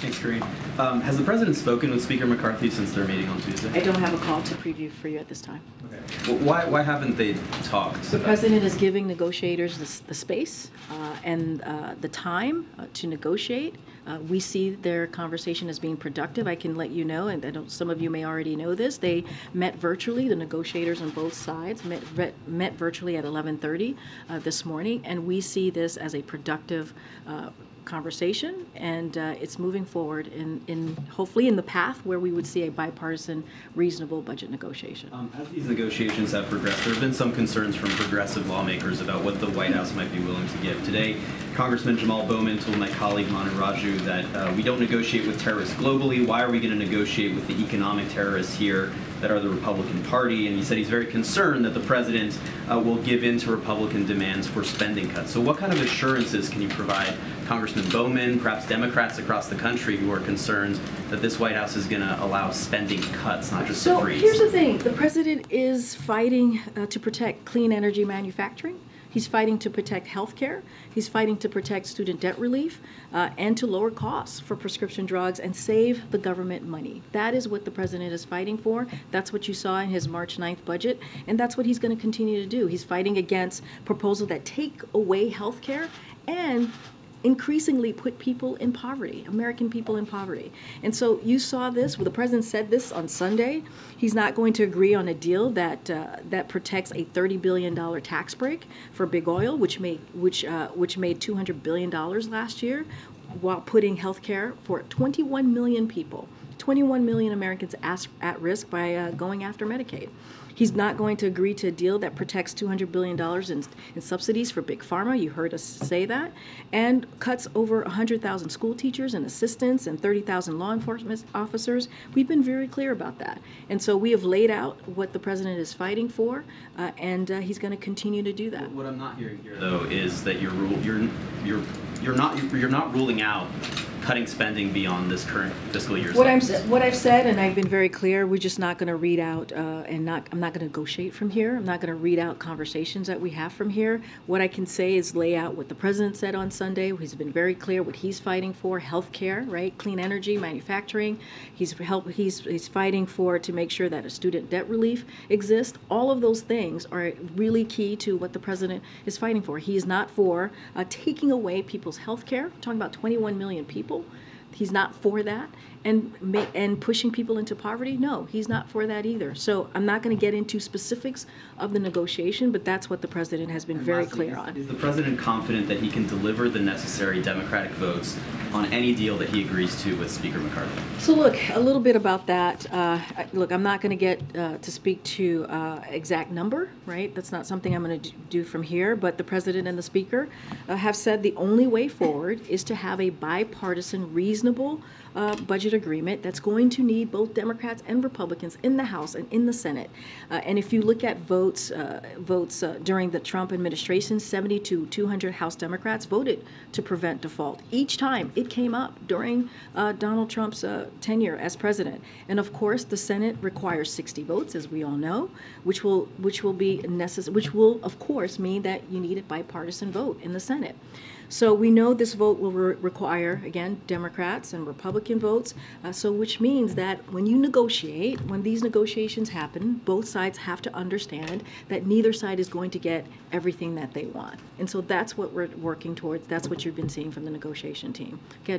Thanks, Karine. Has the president spoken with Speaker McCarthy since their meeting on Tuesday? I don't have a call to preview for you at this time. Okay. Well, why haven't they talked? The president is giving negotiators the space and the time to negotiate. We see their conversation as being productive. I can let you know, and I know some of you may already know this, they met virtually. The negotiators on both sides met virtually at 11:30 this morning, and we see this as a productive conversation, and it's moving forward in hopefully in the path where we would see a bipartisan, reasonable budget negotiation. As these negotiations have progressed, there have been some concerns from progressive lawmakers about what the White House might be willing to give. Today, Congressman Jamaal Bowman told my colleague Manu Raju that we don't negotiate with terrorists globally. Why are we going to negotiate with the economic terrorists here that are the Republican Party? And he said he's very concerned that the president will give in to Republican demands for spending cuts. So what kind of assurances can you provide Congressman Bowman, perhaps Democrats across the country who are concerned that this White House is going to allow spending cuts, not just a freeze? So here's the thing. The president is fighting to protect clean energy manufacturing. He's fighting to protect health care. He's fighting to protect student debt relief and to lower costs for prescription drugs and save the government money. That is what the president is fighting for. That's what you saw in his March 9th budget, and that's what he's going to continue to do. He's fighting against proposals that take away health care and increasingly put people in poverty, American people in poverty. And so you saw this, well, the president said this on Sunday. He's not going to agree on a deal that that protects a $30 billion tax break for big oil, which made $200 billion last year, while putting health care for 21 million people. 21 million Americans at risk by going after Medicaid. He's not going to agree to a deal that protects $200 billion in subsidies for big pharma. You heard us say that. And cuts over 100,000 school teachers and assistants and 30,000 law enforcement officers. We've been very clear about that. And so we have laid out what the president is fighting for, and he's going to continue to do that. What I'm not hearing here, though, is that you're not ruling out cutting spending beyond this current fiscal year. What I've said, and I've been very clear, we're just not going to read out, I'm not going to negotiate from here. I'm not going to read out conversations that we have from here. What I can say is lay out what the president said on Sunday. He's been very clear what he's fighting for: health care, right, clean energy, manufacturing. He's fighting for to make sure that a student debt relief exists. All of those things are really key to what the president is fighting for. He is not for taking away people's health care. We're talking about 21 million people. He's not for that. And pushing people into poverty? No, he's not for that either. So I'm not going to get into specifics of the negotiation, but that's what the president has been very clear on. Is the president confident that he can deliver the necessary Democratic votes on any deal that he agrees to with Speaker McCarthy? So look, a little bit about that. Look, I'm not going to get to speak to exact number, right? That's not something I'm going to do from here, but the president and the speaker have said the only way forward is to have a bipartisan, reasonable budget agreement that's going to need both Democrats and Republicans in the House and in the Senate. And if you look at votes during the Trump administration, 70 to 200 House Democrats voted to prevent default. Each time it came up during Donald Trump's tenure as president. And of course, the Senate requires 60 votes, as we all know, which will be necessary, which will of course mean that you need a bipartisan vote in the Senate. So we know this vote will require, again, Democrats and Republican votes, so which means that when you negotiate, when these negotiations happen, both sides have to understand that neither side is going to get everything that they want. And so that's what we're working towards. That's what you've been seeing from the negotiation team. Okay.